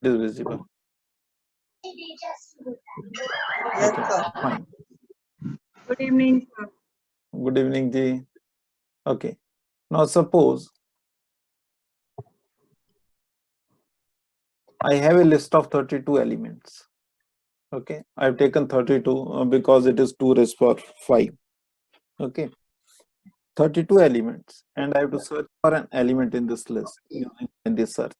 It is visible. Yes, Okay, sir. fine. Good evening, sir. Good evening, Ji. Okay. Now suppose I have a list of 32 elements. Okay, I've taken 32 because it is 2 raised power 5. Okay, 32 elements, and I have to search for an element in this list using this search.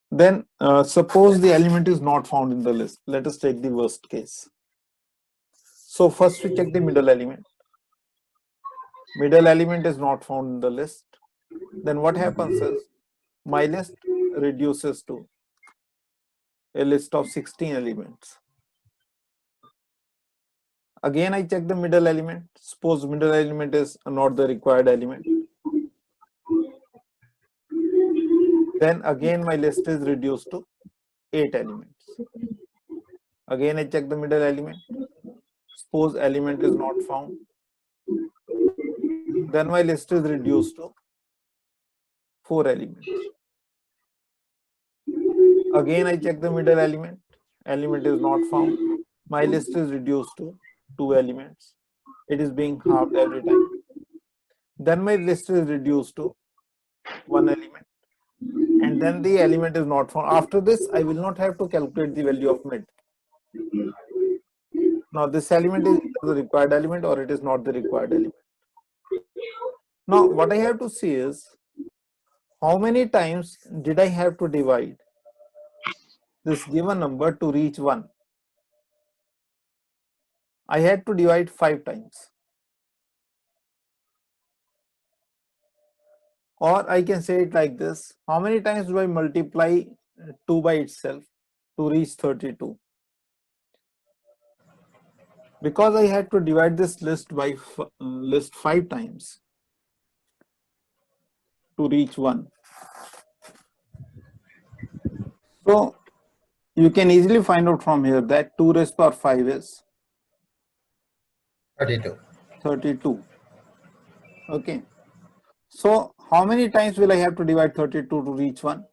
Then suppose the element is not found in the list. Let us take the worst case. So first we check the middle element. Middle element is not found in the list. Then what happens is my list reduces to a list of 16 elements. Again, I check the middle element. Suppose middle element is not the required element. Then again my list is reduced to 8 elements. Again I check the middle element. Suppose element is not found. Then my list is reduced to 4 elements. Again I check the middle element. Element is not found. My list is reduced to 2 elements. It is being halved every time. Then my list is reduced to 1 element. And then the element is not found. After this, I will not have to calculate the value of mid. Now this element is the required element or it is not the required element. Now what I have to see is how many times did I have to divide this given number to reach 1? I had to divide 5 times. Or I can say it like this: how many times do I multiply 2 by itself to reach 32? Because I had to divide this list by list 5 times to reach 1. So you can easily find out from here that 2 raised power 5 is 32. Okay. So how many times will I have to divide 32 to reach 1?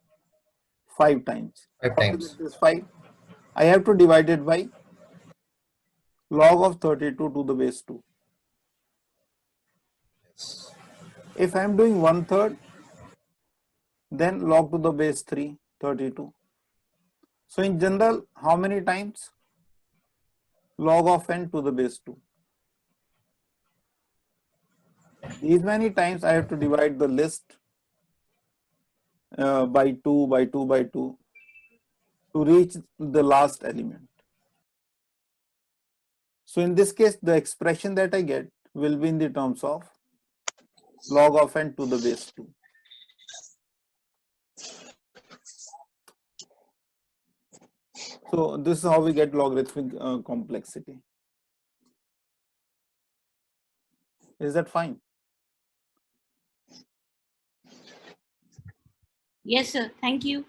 5 times. 5 times. This 5. I have to divide it by log of 32 to the base 2. If I am doing 1/3, then log to the base 3, 32. So in general, how many times? Log of n to the base 2. These many times I have to divide the list by 2, by 2, by 2 to reach the last element. So in this case, the expression that I get will be in the terms of log of n to the base 2. So this is how we get logarithmic complexity. Is that fine? Yes, sir. Thank you.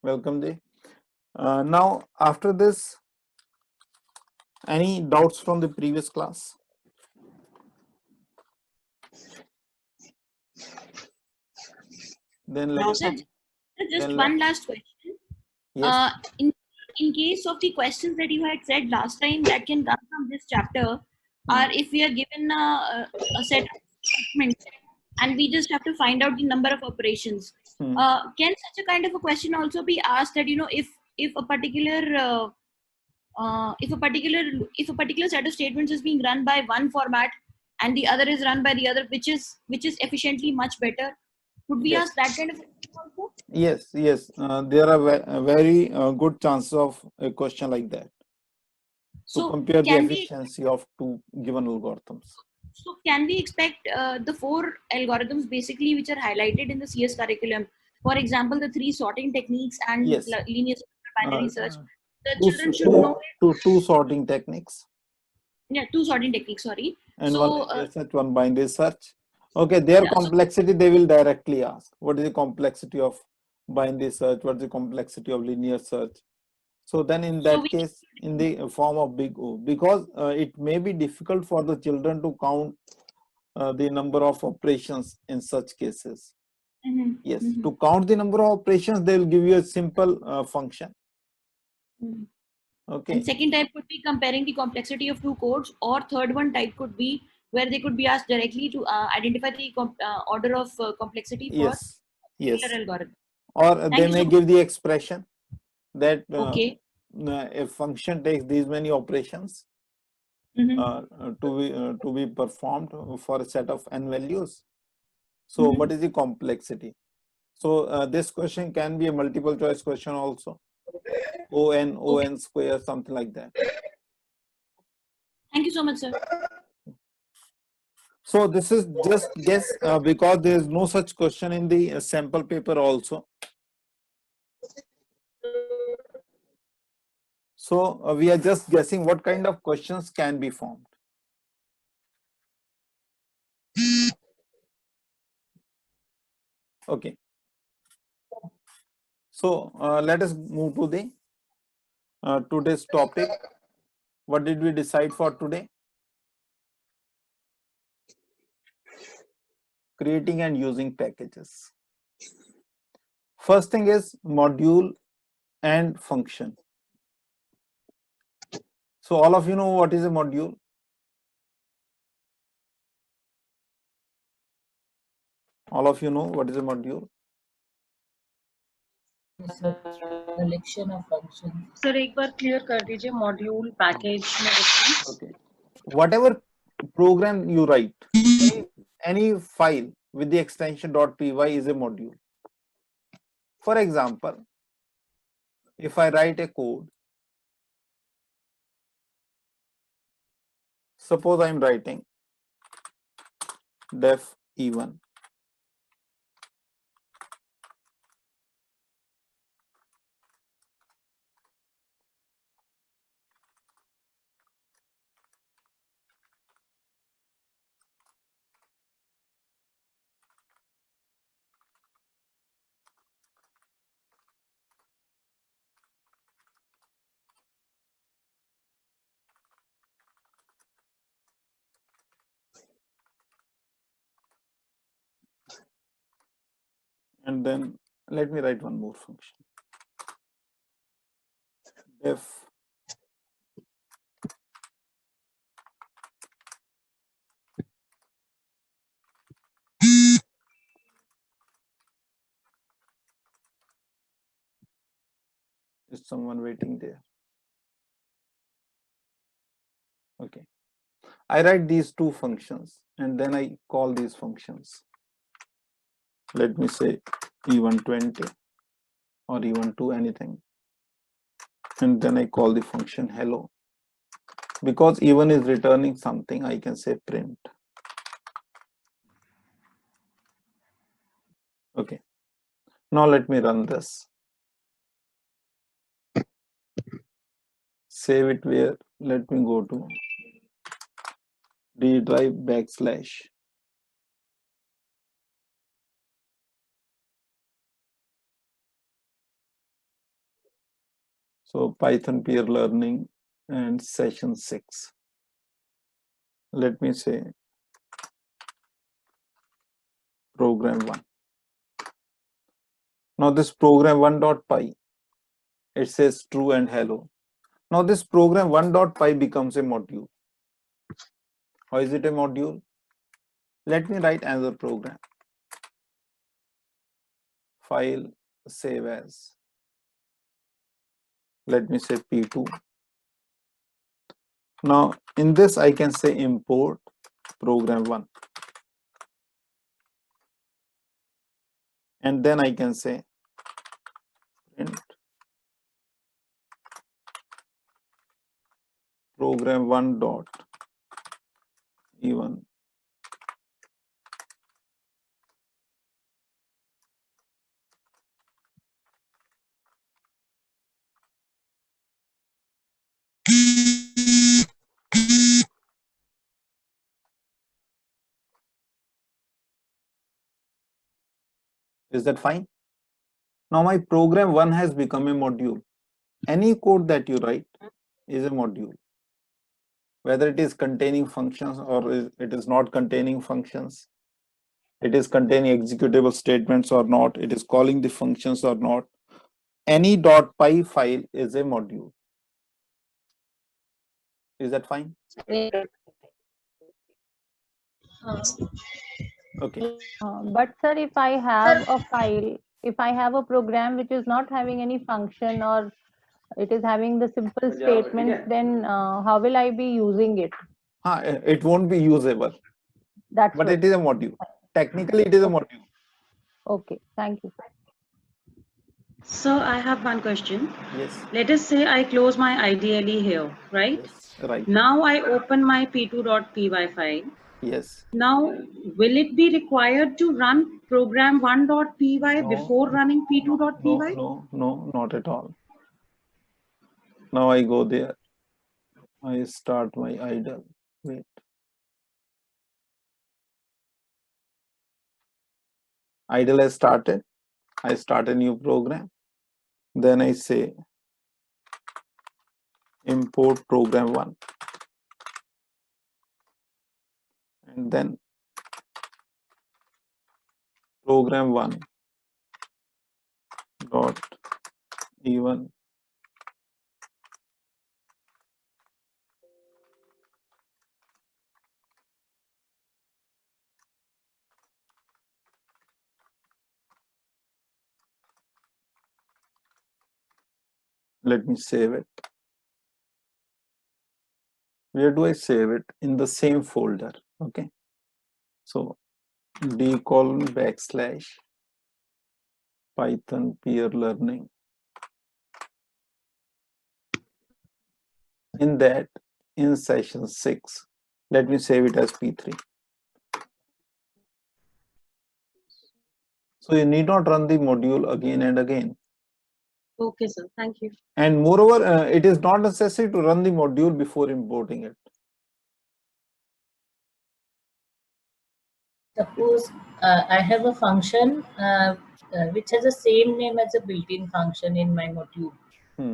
Welcome, Jay. Now, after this, any doubts from the previous class? Then No, let's sir. Just then one last question. yes. In case of the questions that you had said last time that can come from this chapter, or if we are given a set of statements and we just have to find out the number of operations, can such a kind of a question also be asked that if a particular if a particular set of statements is being run by one format and the other is run by the other, which is efficiently much better? Would we ask that kind of a question also? Yes, yes. There are very good chances of a question like that. So to compare the can we efficiency of two given algorithms. So can we expect the 4 algorithms basically which are highlighted in the CS curriculum? For example, the 3 sorting techniques and Yes. linear binary search. The Two, children should know two sorting techniques. Yeah, 2 sorting techniques. Sorry. And So, one linear search, one binary search. Okay, their complexity they will directly ask. What is the complexity of binary search? What is the complexity of linear search? So then in that case, in the form of big O, because it may be difficult for the children to count the number of operations in such cases. Mhm. Yes, Mhm. to count the number of operations, they will give you a simple function. Mhm. Okay. And second type could be comparing the complexity of two codes, or third one type could be where they could be asked directly to identify the order of complexity for Yes. Yes. particular algorithm. Or Thank they you may so much. give the expression that Okay. a function takes these many operations Mhm. to be performed for a set of n values. So Mhm. what is the complexity? So this question can be a multiple choice question also. On square, something like that. Thank you so much, sir. So this is just guess because there is no such question in the sample paper also. So we are just guessing what kind of questions can be formed. Okay. So let us move to the today's topic. What did we decide for today? Creating and using packages. First thing is module and function. So all of you know what is a module? All of you know what is a module? Collection of function sir एक बार clear कर दीजिए module package में difference Okay. Whatever program you write, any file with the extension .py is a module. For example, if I write a code, suppose I am writing def e1. And then let me write one more function. Def is someone waiting there? Okay. I write these two functions and then I call these functions. Let me say e120 or e12 anything. And then I call the function hello. Because e1 is returning something, I can say print. Okay. Now let me run this. Save it where? Let me go to D drive /. So Python peer learning and session 6. Let me say program 1. Now this program 1.py, it says true and hello. Now this program 1.py becomes a module. How is it a module? Let me write another program. File, save as. Let me say p2. Now in this I can say import program 1. And then I can say print program 1 dot e1. Is that fine? Now my program 1 has become a module. Any code that you write is a module. whether it is containing functions or it is not containing functions, it is containing executable statements or not, it is calling the functions or not. Any .py file is a module. Is that fine? Okay. But sir, if I have a file, if I have a program which is not having any function or it is having the simple statements, then how will I be using it? It won't be usable, That's but what. it is a module. Technically, it is a module. Okay, thank you. So I have one question. Yes. Let us say I close my IDLE here, right? Yes. Right. Now I open my p2.py file. Yes. Now, will it be required to run program1.py before running p2.py? No, not at all. Now I go there. I start my idle. Wait. Idle has started. I start a new program. Then I say import program1. And then program1 dot e1 let me save it. Where do I save it? In the same folder. Okay. So d:\/ Python peer learning. In that, in session 6, let me save it as P3. So you need not run the module again and again. Okay, sir. Thank you. And moreover, it is not necessary to run the module before importing it. Suppose I have a function which has the same name as a built-in function in my module.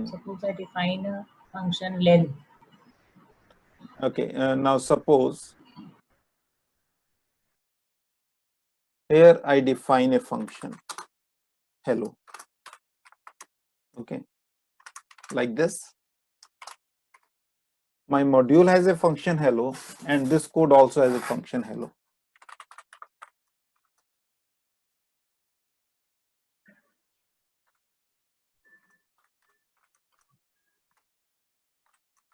Suppose I define a function len. Okay, now suppose here I define a function hello. Okay, like this. My module has a function hello, and this code also has a function hello.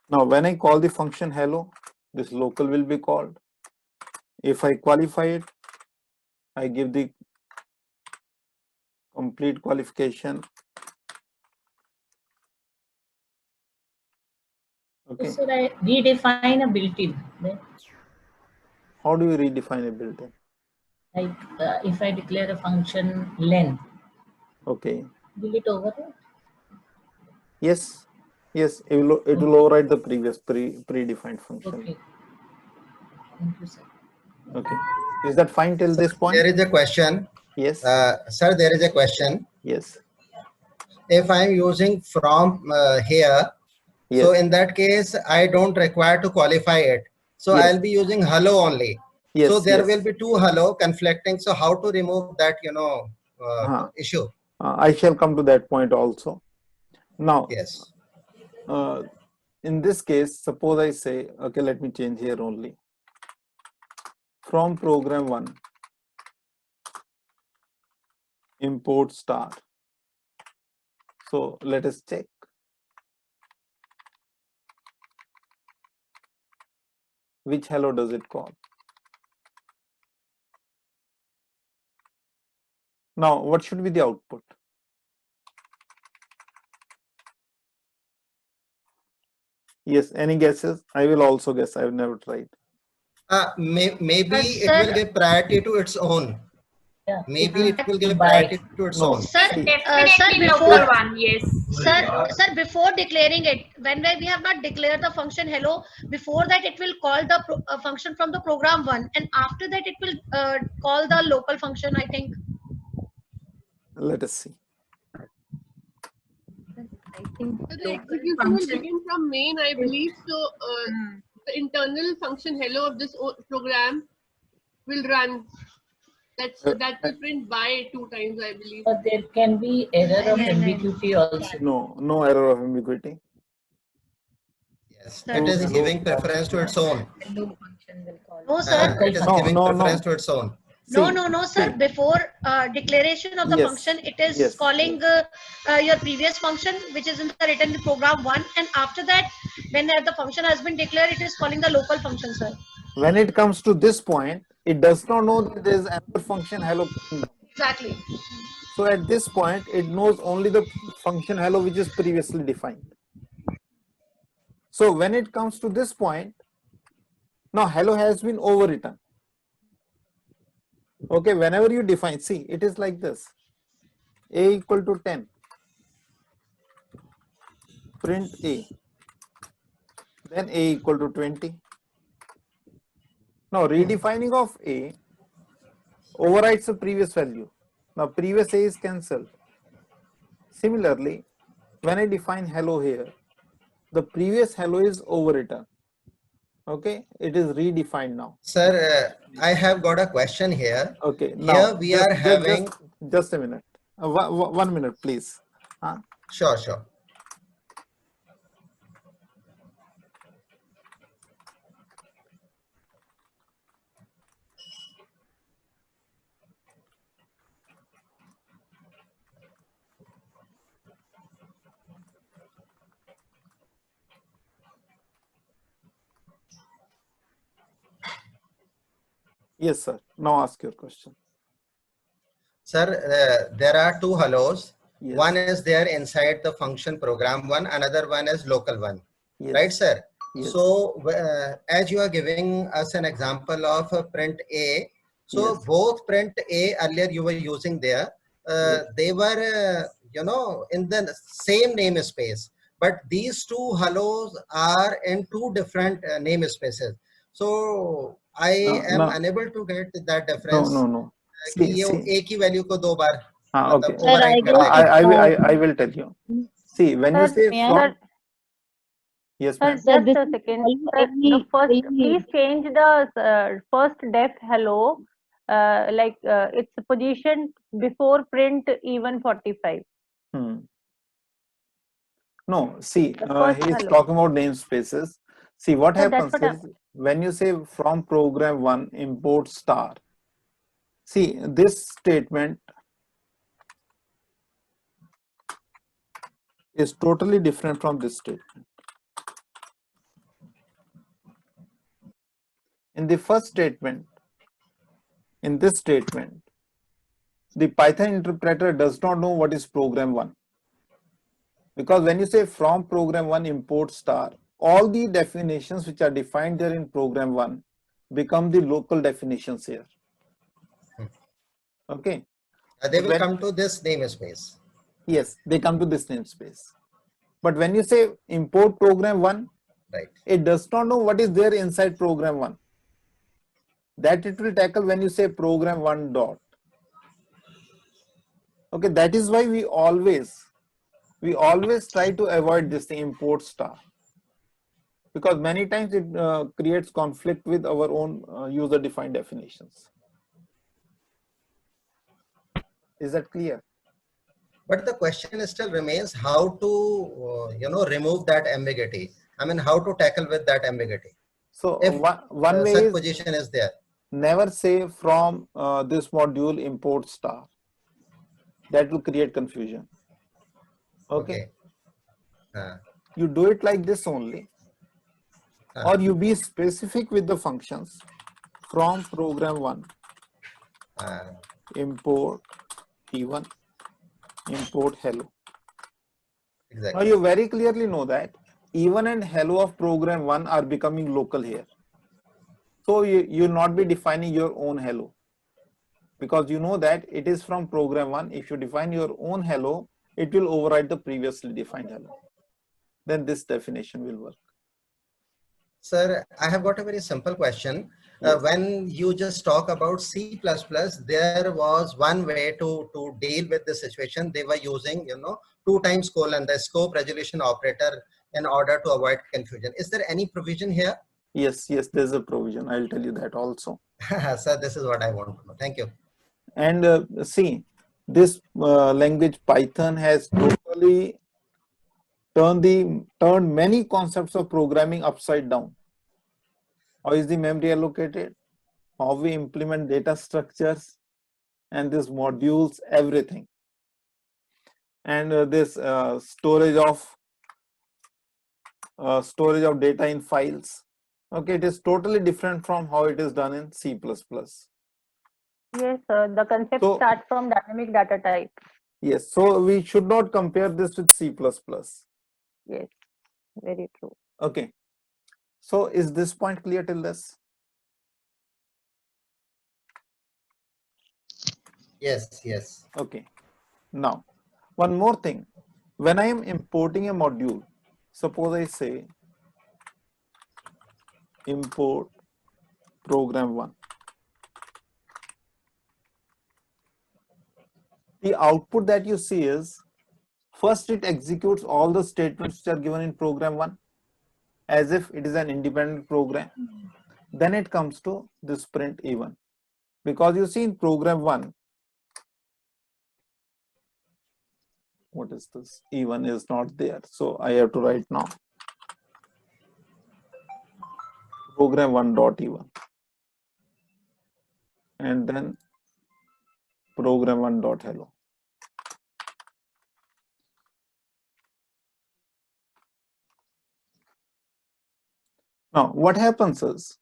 Now, when I call the function hello, this local will be called. If I qualify it, I give the complete qualification. Okay. So I redefine a built-in. How do you redefine a built-in? Like if I declare a function len. Okay. Will it override? Yes. Yes, it will override the previous predefined function. Okay. Thank you, sir. Okay. Is that fine till this point? There is a question. Yes. Sir, there is a question. Yes. If I'm using from here, yes. So in that case, I don't require to qualify it. So Yes. I'll be using hello only. Yes, so there yes. will be two hello conflicting. So how to remove that, issue? I shall come to that point also. Now, yes. In this case, suppose I say, okay, let me change here only. From program1, import star. So let us check. Which hello does it call? Now, what should be the output? Yes, any guesses? I will also guess. I've never tried. Maybe it will give priority to its own. Yeah. Maybe it will give priority to its own. Sir, Local one, yes. Sir, before declaring it, when we have not declared the function hello, before that it will call the function from the program one, and after that it will call the local function, I think. Let us see. I think the execution will begin from main, I believe. So the internal function hello of this program will run. That will print by 2 times, I believe. But there can be error of ambiguity also. No error of ambiguity. Yes, it is giving preference to its own. No, sir. It is giving preference to its own. No, sir. Before declaration of the function, it is calling your previous function, which is in the written in program 1, and after that, when the function has been declared, it is calling the local function, sir. When it comes to this point, it does not know that there is another function hello. Exactly. So at this point, it knows only the function hello which is previously defined. So when it comes to this point, now hello has been overwritten. Okay, whenever you define, see, it is like this: a equal to 10, print a, then a equal to 20. Now redefining of a overrides the previous value. Now previous a is cancelled. Similarly, when I define hello here, the previous hello is overwritten. Okay, it is redefined now. Sir, I have got a question here. Okay, now here we are having just a minute. 1 minute, please. Sure. Yes, sir. Now ask your question. Sir, there are 2 hellos. Yes. One is there inside the function program 1, another one is local 1. Yes. Right, sir? Yes. So, as you are giving us an example of print A, so Yes. both print A earlier you were using there, they were, in the same namespace, but these 2 hellos are in 2 different namespaces. So, I am unable to get that difference. No. See, A की value को 2 बार okay. I will tell you. See, when you say from, yes, sir, ma'am. just a second. Sir, the first, please change the first def hello, its position before print even 45. No, see, he is talking about namespaces. See, what happens is when you say from program 1 import star. See, this statement is totally different from this statement. In the first statement, in this statement, the Python interpreter does not know what is program 1. Because when you say from program 1 import star, all the definitions which are defined there in program 1 become the local definitions here. Okay. They will come to this namespace. Yes, they come to this namespace. But when you say import program 1, right, it does not know what is there inside program 1. That it will tackle when you say program 1 dot. Okay, that is why we always try to avoid this import star, because many times it creates conflict with our own user defined definitions. Is that clear? But the question still remains how to remove that ambiguity. I mean, how to tackle with that ambiguity. So if one way such is position is there, never say from this module import star. That will create confusion. Okay. You do it like this only, or you be specific with the functions from program 1 import P1 import hello. Exactly. Now you very clearly know that even and hello of program 1 are becoming local here. So you'll not be defining your own hello, because you know that it is from program 1. If you define your own hello, it will override the previously defined hello. Then this definition will work. Sir, I have got a very simple question. Yes. When you just talk about C++, there was one way to deal with this situation. They were using, 2 times colon, the scope resolution operator, in order to avoid confusion. Is there any provision here? Yes, there's a provision. I'll tell you that also. Sir, this is what I want to know. Thank you. And see, this language Python has totally turned many concepts of programming upside down. How is the memory allocated? How we implement data structures and these modules, everything. And this storage of data in files. Okay, it is totally different from how it is done in C++. Yes, sir. The concept starts from dynamic data type. Yes, so we should not compare this with C++. Yes, very true. Okay, so is this point clear till this? Yes. Okay, now one more thing. When I am importing a module, suppose I say import program 1. The output that you see is, first it executes all the statements which are given in program 1 as if it is an independent program. Then it comes to this print even, because you see in program 1, what is this? Even is not there, so I have to write now program 1 dot even, and then program 1 dot hello. Now what happens is,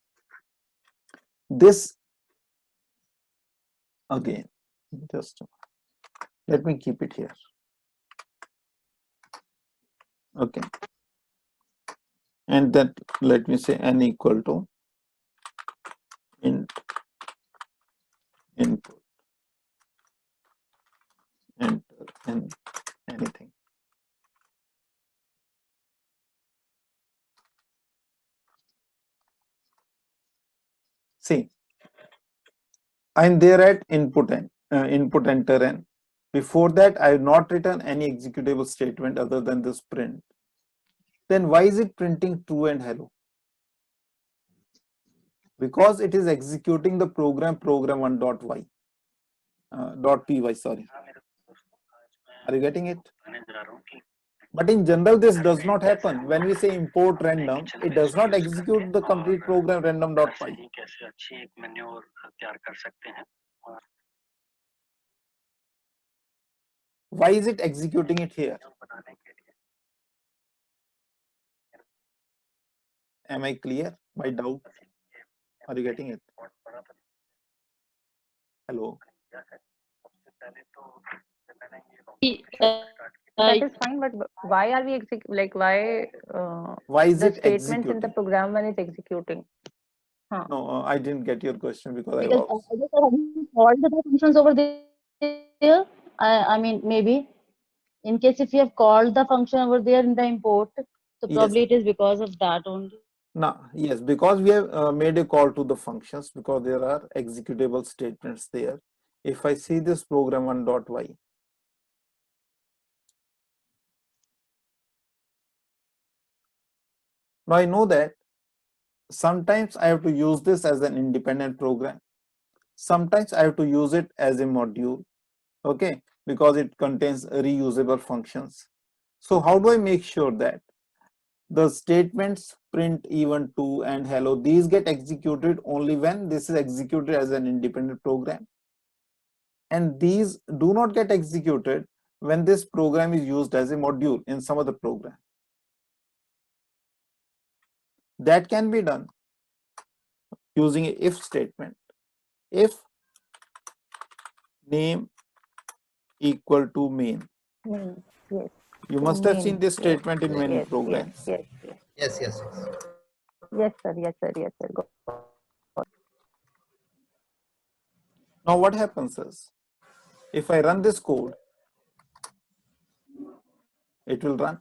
this again, just let me keep it here. Okay, and then let me say n equal to int input, enter, and anything. See, I'm there at input enter n. Before that, I have not written any executable statement other than this print. Then why is it printing true and hello? Because it is executing the program 1 dot y dot py. Sorry, are you getting it? But in general, this does not happen. When we say import random, it does not execute the complete program random dot py. Why is it executing it here? Am I clear? My doubt. Are you getting it? Hello. That is fine, but why are we why is the it statements in the executing? program when it's executing? No, I didn't get your question because Because I was. I guess I haven't called the functions over there. I mean, maybe in case if you have called the function over there in the import, so probably Yes. it is because of that only. No, yes, because we have made a call to the functions, because there are executable statements there. If I see this program 1 dot y, now I know that sometimes I have to use this as an independent program. Sometimes I have to use it as a module, okay, because it contains reusable functions. So how do I make sure that the statements print even 2 and hello, these get executed only when this is executed as an independent program, and these do not get executed when this program is used as a module in some other program? That can be done using an if statement. If name equal to main. Yes. You must have seen this statement in many Yes, programs. Yes. Yes, sir. Go. Now what happens is, if I run this code, it will run.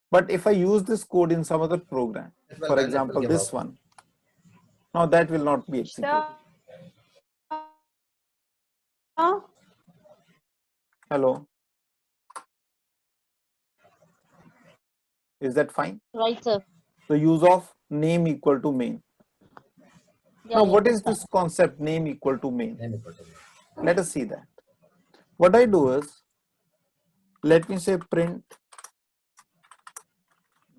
But if I use this code in some other program, for example, this one, now that will not be executed. Hello. Is that fine? Right, sir. The use of name equal to main. Yeah, Now, yeah, what is that's this concept name equal to main? Name equal to main. Let us see that. What I do is, let me say print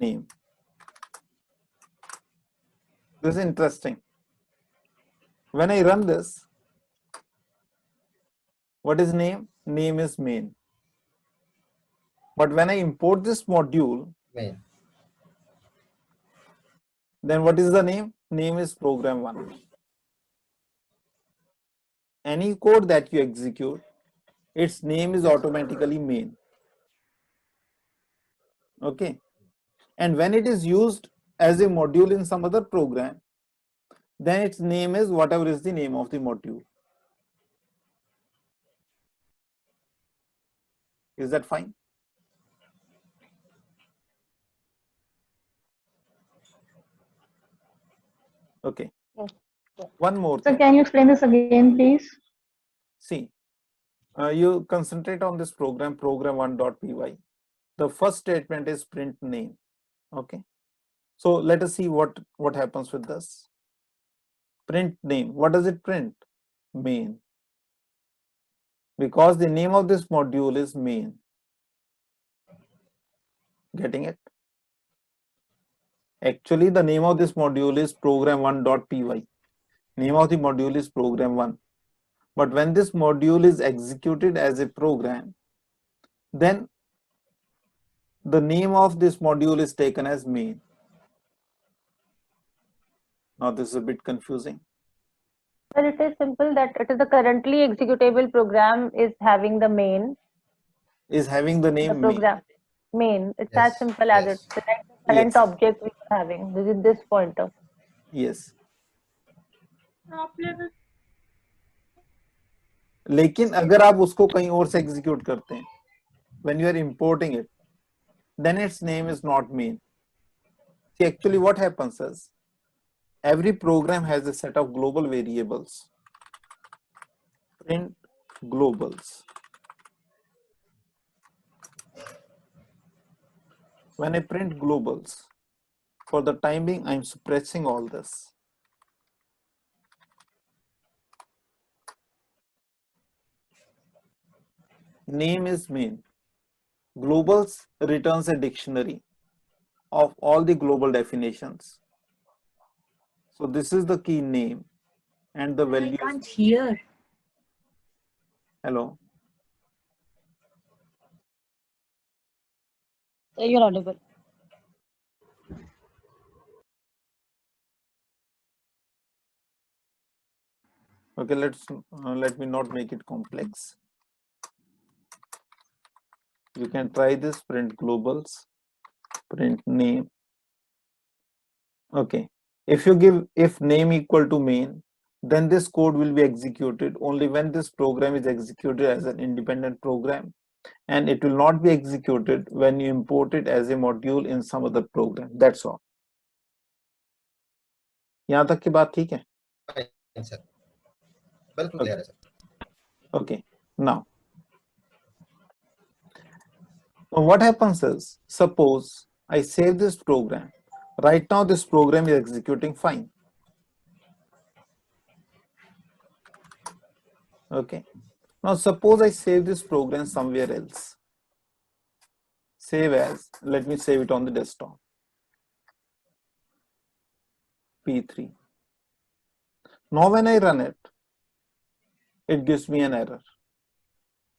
name. This is interesting. When I run this, what is name? Name is main. But when I import this module, Main. then what is the name? Name is program 1. Any code that you execute, its name is automatically main. Okay. And when it is used as a module in some other program, then its name is whatever is the name of the module. Is that fine? Okay. Yes. One more So thing. can you explain this again, please? See, you concentrate on this program, program1.py. The first statement is print name. Okay. So let us see what happens with this. Print name. What does it print? Main. Because the name of this module is main. Getting it? Actually, the name of this module is program1.py. Name of the module is program1. But when this module is executed as a program, then the name of this module is taken as main. Now this is a bit confusing. Well, it is simple that it is the currently executable program is having the main. Is having the name the program main. It's as Yes, simple as yes. it's like the current Yes. object we are having. This is this pointer. Yes. Top level. लेकिन अगर आप उसको कहीं और से execute करते हैं, when you are importing it, then its name is not main. See, actually what happens is, every program has a set of global variables. Print globals. When I print globals, for the time being, I'm suppressing all this. Name is main. Globals returns a dictionary of all the global definitions. So this is the key name and the value. I can't hear. Hello. You're audible. Okay, let me not make it complex. You can try this, print globals, print name. Okay, if you give if name equal to main, then this code will be executed only when this program is executed as an independent program, and it will not be executed when you import it as a module in some other program. That's all. यहाँ तक की बात ठीक है? Fine, sir. बिल्कुल clear है sir. Okay, now what happens is, suppose I save this program. Right now this program is executing fine. Okay, now suppose I save this program somewhere else. Save as, let me save it on the desktop. P3. Now when I run it, it gives me an error.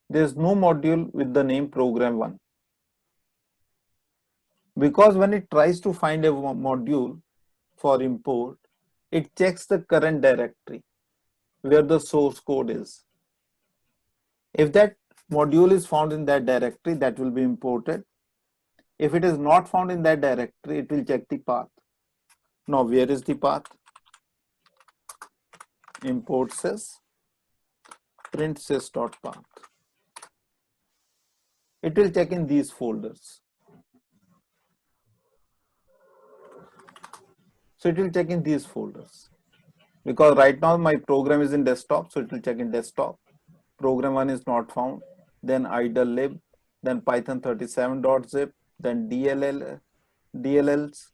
There is no module with the name program1. Because when it tries to find a module for import, it checks the current directory where the source code is. If that module is found in that directory, that will be imported. If it is not found in that directory, it will check the path. Now, where is the path? Import sys, print sys.path. It will check in these folders. So it will check in these folders. Because right now my program is in desktop, so it will check in desktop. Program1 is not found, then idle lib, then python37.zip, then DLLs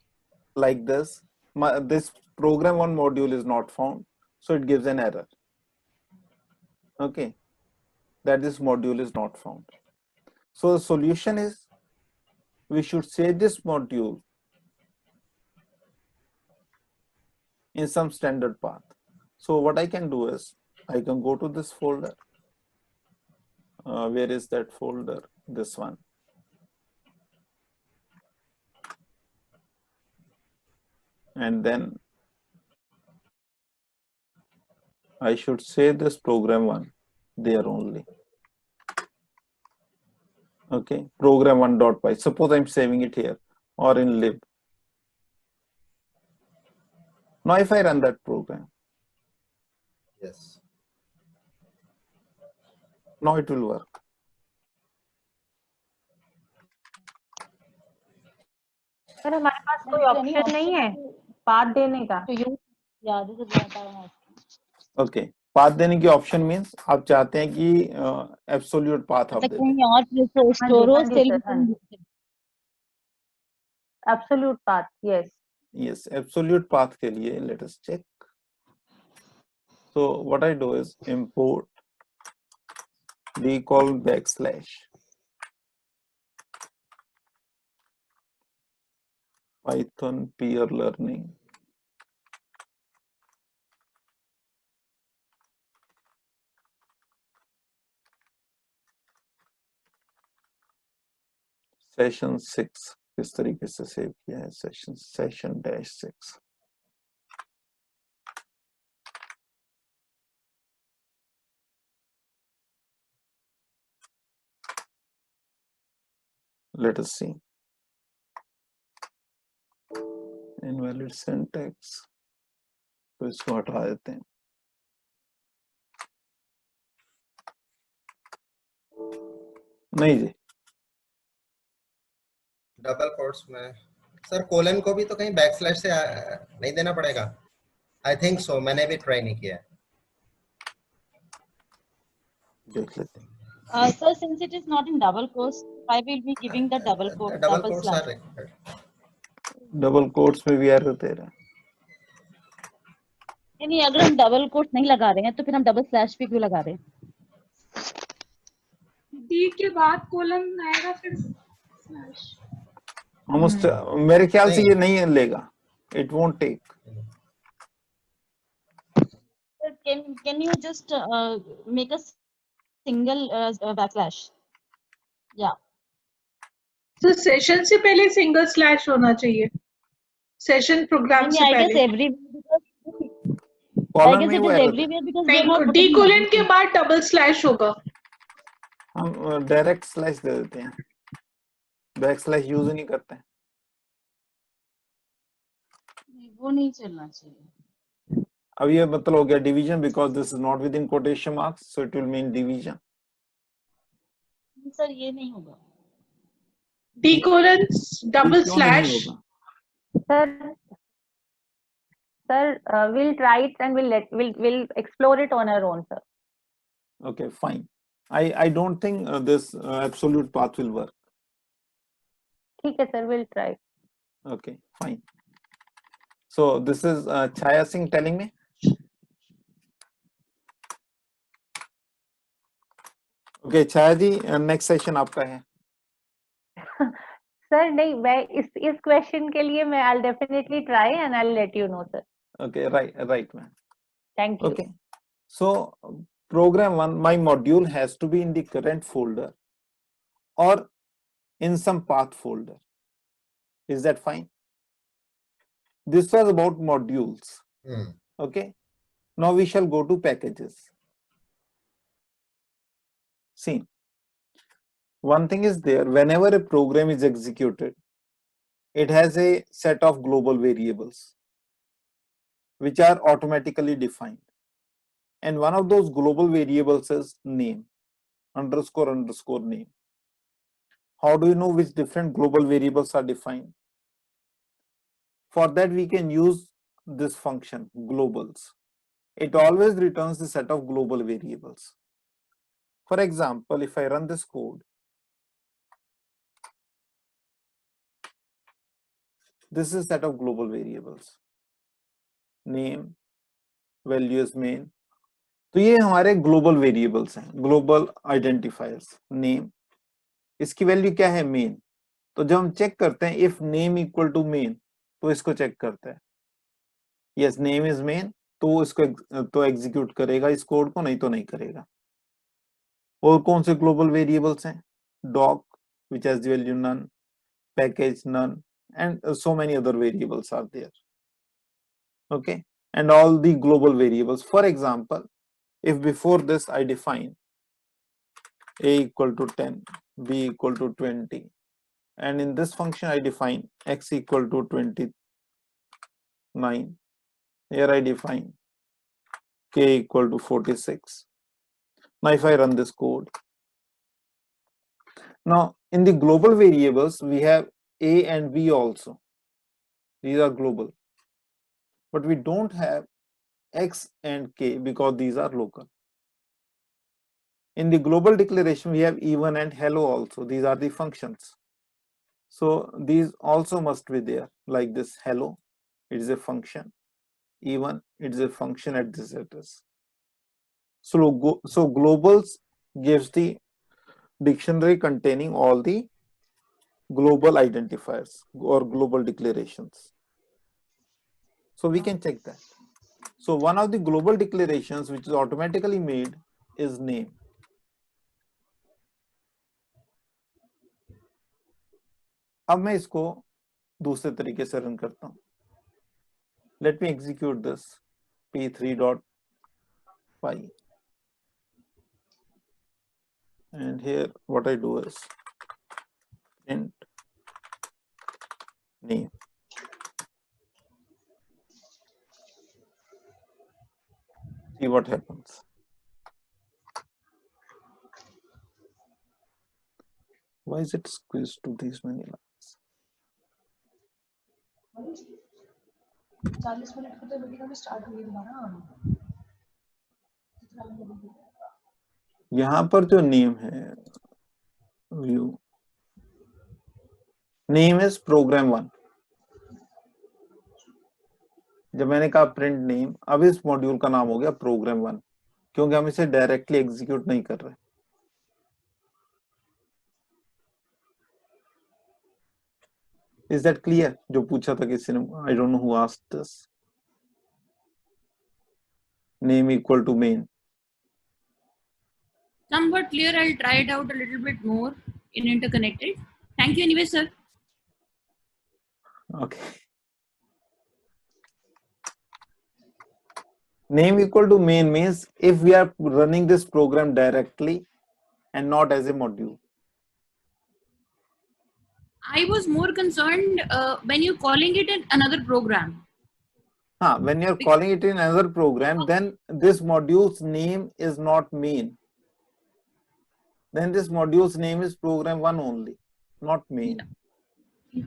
like this, this program one module is not found, so it gives an error. Okay, that this module is not found. So the solution is we should save this module in some standard path. So what I can do is I can go to this folder. Where is that folder? This one. And then I should save this program one there only. Okay, program 1.py. Suppose I'm saving it here or in lib. Now if I run that program, Yes. now it will work. Sir हमारे पास कोई option नहीं है path देने का. Yeah, this is what I'm asking. Okay, path देने की option means आप चाहते हैं कि एब्सोल्यूट पाथ आप दे दें. कहीं और रिसोर्स स्टोर हो still Absolute path, yes. Yes, absolute path के लिए let us check. So what I do is import recall backslash Python peer learning. Session 6 किस तरीके से सेव किया है session -6. Let us see. Invalid syntax. तो इसको हटा देते हैं. नहीं जी. डबल कोट्स में सर कोलन को भी तो कहीं बैकस्लैश से नहीं देना पड़ेगा. आई थिंक सो, मैंने भी ट्राई नहीं किया. देख लेते हैं. So since it is not in double quotes, I will be giving the double quote, double slash. are required. Double quotes में भी एरर दे रहा है. नहीं, अगर हम डबल कोट नहीं लगा रहे हैं तो फिर हम डबल स्लैश भी क्यों लगा रहे हैं? डी के बाद कोलन आएगा फिर स्लैश. Almost मेरे ख्याल से ये नहीं लेगा. It won't take. Can you just make a single backslash? Yeah. तो सेशन से पहले सिंगल स्लैश होना चाहिए. सेशन प्रोग्राम से I guess पहले. I guess it is everywhere because we are not D colon के बाद डबल स्लैश होगा. हम डायरेक्ट स्लैश दे देते हैं. बैक स्लैश यूज नहीं करते हैं. वो नहीं चलना चाहिए. अब ये मतलब हो गया division because this is not with in quotation marks so it will mean division. Sir ये नहीं होगा. D colon double slash. Sir, we'll try it and we'll explore it on our own, sir. Okay, fine. I don't think this absolute path will work. ठीक है, sir, we'll try. Okay, fine. So this is Chaya Singh telling me. Okay, Chaya ji, next session आपका है. Sir, नहीं, मैं इस question के लिए मैं I'll definitely try and I'll let you know, sir. Okay, right, man. Thank you. Okay, so program one, my module has to be in the current folder or in some path folder. Is that fine? This was about modules. Okay, now we shall go to packages. See, one thing is there, whenever a program is executed, it has a set of global variables which are automatically defined. And one of those global variables is name, underscore name. How do you know which different global variables are defined? For that, we can use this function, globals. It always returns the set of global variables. For example, if I run this code, this is a set of global variables. Name, value is main. तो ये हमारे global variables हैं, global identifiers. Name, इसकी value क्या है? Main. तो जब हम चेक करते हैं if name equal to main, तो इसको चेक करते हैं, यस नेम इज मेन, तो इसको तो एग्जीक्यूट करेगा इस कोड को, नहीं तो नहीं करेगा। और कौन से ग्लोबल वेरिएबल्स हैं? Dog which has the value none, package none, and so many other variables are there. Okay, and all the global variables. For example, if before this I define a equal to 10, b equal to 20, and in this function I define x equal to 29, here I define k equal to 46. Now if I run this code, now in the global variables we have a and b also, these are global, but we don't have x and k because these are local. In the global declaration we have even and hello also, these are the functions, so these also must be there, like this hello, it is a function, even it is a function at this address. So globals gives the dictionary containing all the global identifiers or global declarations, so we can check that. So one of the global declarations which is automatically made is name. अब मैं इसको दूसरे तरीके से run करता हूं. Let me execute this p3.py, and here what I do is print name. See what happens. Why is it squeezed to these many lines? 40 minute को तो वीडियो में स्टार्ट हुई दोबारा. यहाँ पर जो नेम है, व्यू नेम इज प्रोग्राम 1. जब मैंने कहा प्रिंट नेम, अब इस मॉड्यूल का नाम हो गया प्रोग्राम 1, क्योंकि हम इसे डायरेक्टली एग्जीक्यूट नहीं कर रहे. Is that clear? जो पूछा था किसी ने, I don't know who asked this. Name equal to main. Somewhat clear. I'll try it out a little bit more in interconnected. Thank you anyway, sir. Okay. Name equal to main means if we are running this program directly and not as a module. I was more concerned when you're calling it in another program. When you're calling it in another program, then this module's name is not main. Then this module's name is program 1 only, not main. Yeah.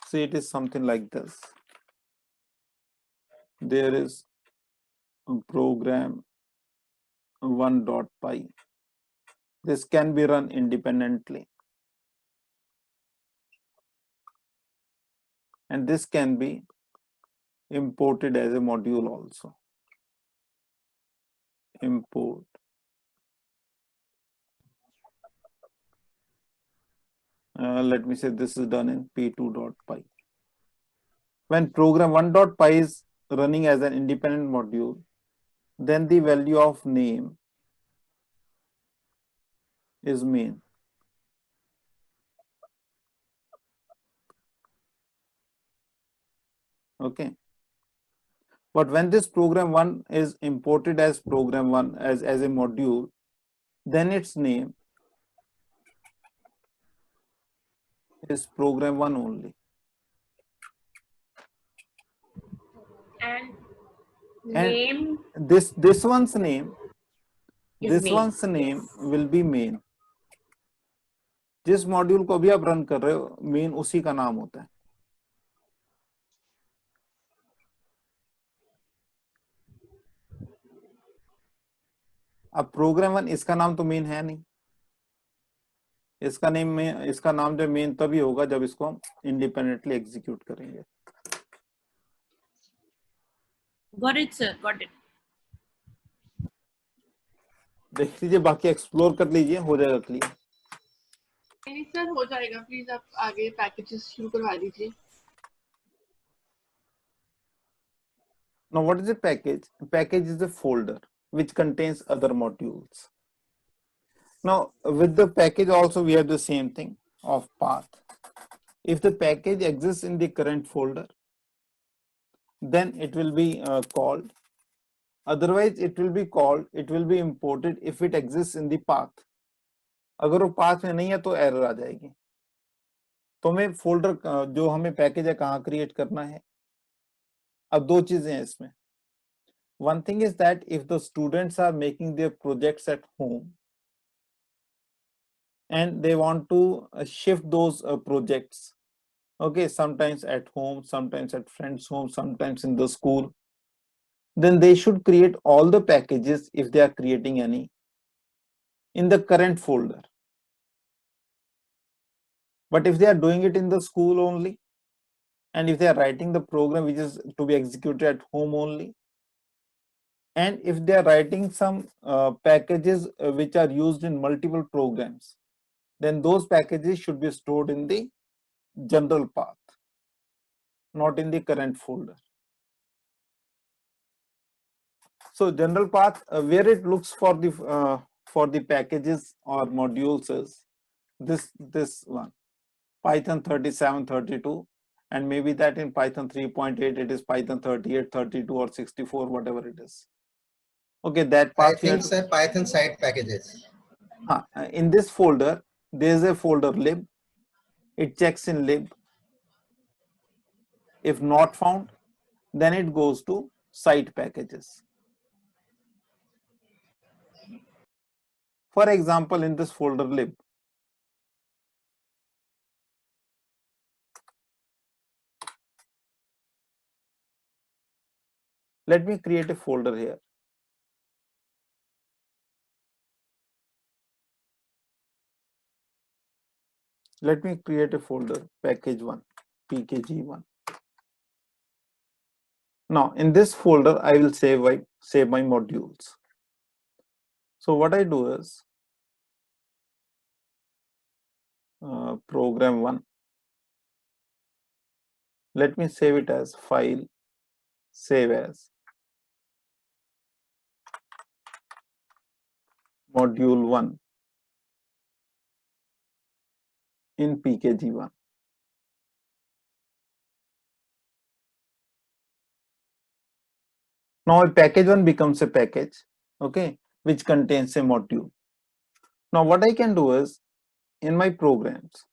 See, it is something like this. There is a program 1.py. This can be run independently. And this can be imported as a module also. Import. Let me say this is done in p2.py. When program 1.py is running as an independent module, then the value of name is main. Okay. But when this program 1 is imported as program 1 as a module, then its name is program 1 only. And name this one's name, this main. one's name will be main. जिस module को भी आप run कर रहे हो, main उसी का नाम होता है. अब प्रोग्राम 1 इसका नाम तो मेन है नहीं, इसका नाम जो मेन तभी होगा जब इसको हम इंडिपेंडेंटली एग्जीक्यूट करेंगे। Got it, sir. Got it. देख लीजिए, बाकी एक्सप्लोर कर लीजिए, हो जाएगा क्लियर। नहीं सर, हो जाएगा, प्लीज आप आगे पैकेजेस शुरू करवा दीजिए। Now what is a package? A package is a folder which contains other modules. Now with the package also we have the same thing of path. If the package exists in the current folder, then it will be called. Otherwise it will be imported if it exists in the path. अगर वो path में नहीं है तो error आ जाएगी। तो हमें folder जो हमें package है कहाँ create करना है। अब दो चीजें हैं इसमें। One thing is that if the students are making their projects at home and they want to shift those projects, okay, sometimes at home, sometimes at friends' home, sometimes in the school, then they should create all the packages, if they are creating any, in the current folder. But if they are doing it in the school only, and if they are writing the program which is to be executed at home only, and if they are writing some packages which are used in multiple programs, then those packages should be stored in the general path, not in the current folder. So general path, where it looks for the packages or modules is this one, Python 3732, and maybe that in Python 3.8 it is Python 38, 32 or 64, whatever it is. Okay, that path. I think sir, Python side packages. In this folder there is a folder lib. It checks in lib. If not found, then it goes to site packages. For example, in this folder lib, let me create a folder here. Let me create a folder, package1, pkg1. Now in this folder I will save my modules. So what I do is program1, let me save it as file, save as module1 in pkg1. Now a package1 becomes a package, okay, which contains a module. Now what I can do is, in my programs,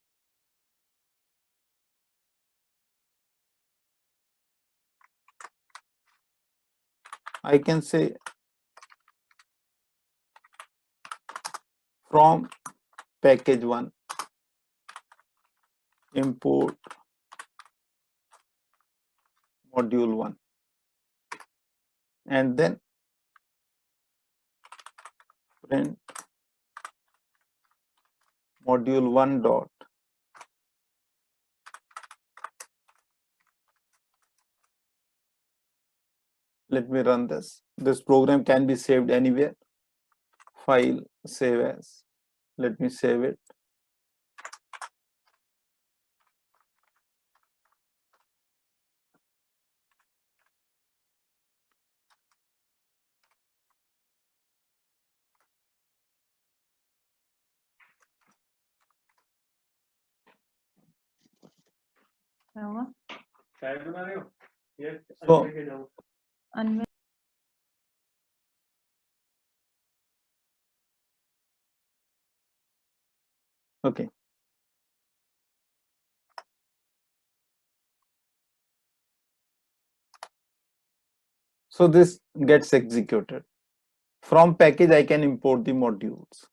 I can say from package1 import module1, and then print module1 dot let me run this. This program can be saved anywhere. File, save as. Let me save it. So, okay. So this gets executed. From package, I can import the modules.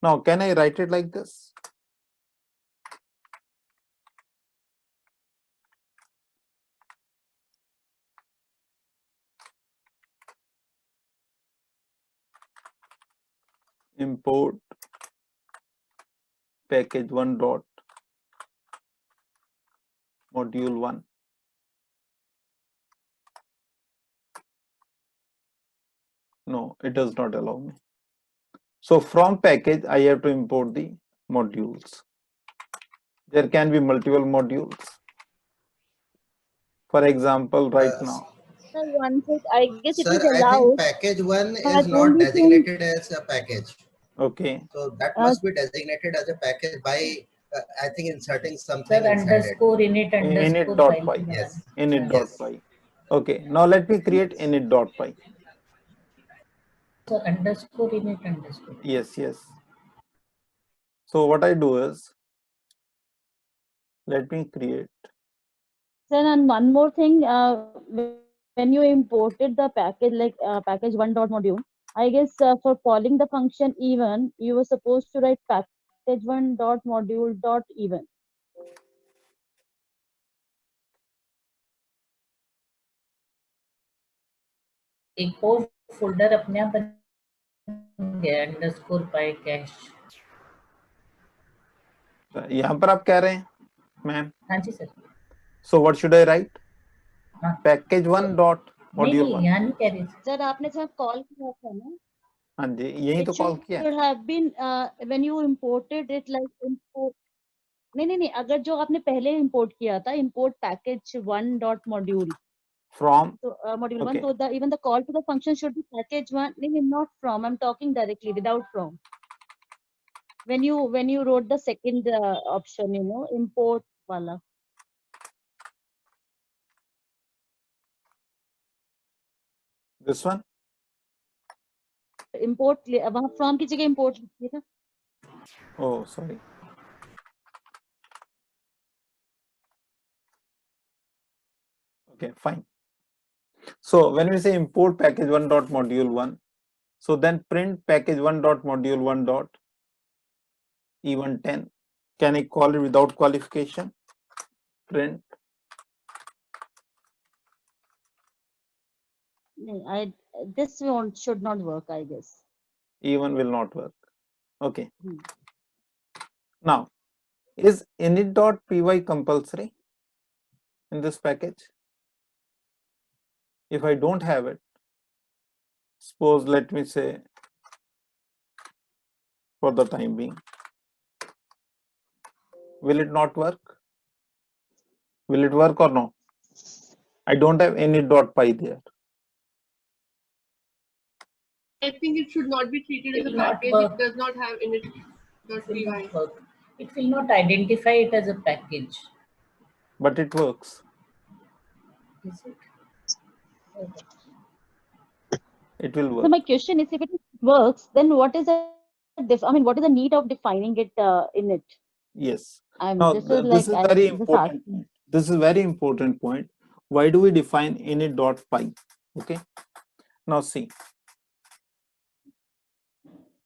Now, can I write it like this? import package 1 dot module 1. No, it does not allow me. So from package, I have to import the modules. There can be multiple modules. For example, right now. Sir, one sec, I guess it Sir, is I think allowed. package 1 But is not only thing, designated as a package. Okay. So that must be designated as a package by, I think, inserting Sir, something inside it. underscore init underscore Init.py. file. Yes. Init.py. Okay. Now let me create init.py. So underscore init underscore. Yes, yes. So what I do is, let me create. sir, and one more thing, when you imported the package like package 1 dot module, I guess for calling the function even, you were supposed to write package 1 dot module dot even. एक और folder अपने आप बन गया underscore पाई cash. यहाँ पर आप कह रहे हैं, मैम? हाँ जी sir. So what should I write? Package 1 dot module 1. नहीं यहाँ नहीं कह रही. सर आपने जब कॉल किया था ना, हाँ जी, यही तो कॉल किया. should have been when you imported it like import. नहीं, अगर जो आपने पहले import किया था, import package 1 dot module. From. So module okay. 1, so even the call to the function should be package 1. No, not from. I'm talking directly without from. When you wrote the second option, import wala. This one? Import वहाँ from की जगह import लिखिए था. Oh, sorry. Okay, fine. So when we say import package 1 dot module 1, so then print package 1 dot module 1 dot even 10. Can I call it without qualification? Print. This should not work, I guess. Even will not work. Okay. Now, is init.py compulsory in this package? If I don't have it, suppose let me say for the time being, will it not work? Will it work or no? I don't have init.py there. I think it should not be treated as a package. It does not have init.py. It will not identify it as a package. But it works. Is it? Okay. It will work. So my question is, if it works, then what is the what is the need of defining it in it? Yes. Now, this is very important point. This is very important point. Why do we define init.py? Okay. Now see.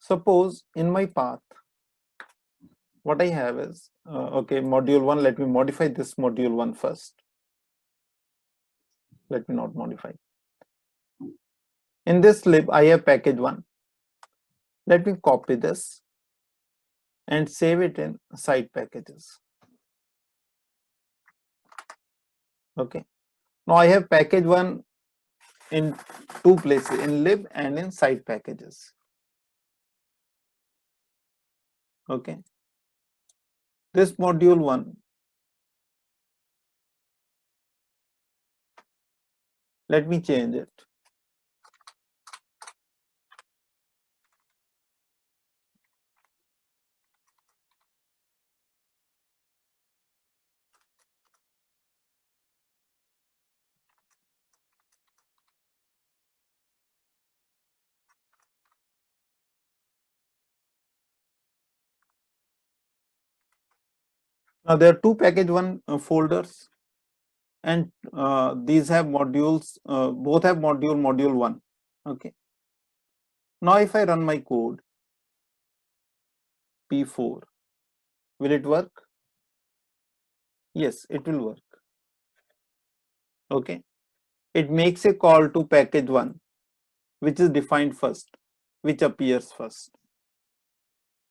Suppose in my path, what I have is, okay, module 1, let me modify this module 1 first. Let me not modify. In this lib, I have package 1. Let me copy this and save it in side packages. Okay. Now I have package 1 in 2 places, in lib and in side packages. Okay. This module 1, let me change it. Now there are 2 package 1 folders, and these have modules, both have module 1. Okay. Now if I run my code P4, will it work? Yes, it will work. Okay. It makes a call to package 1, which is defined first, which appears first.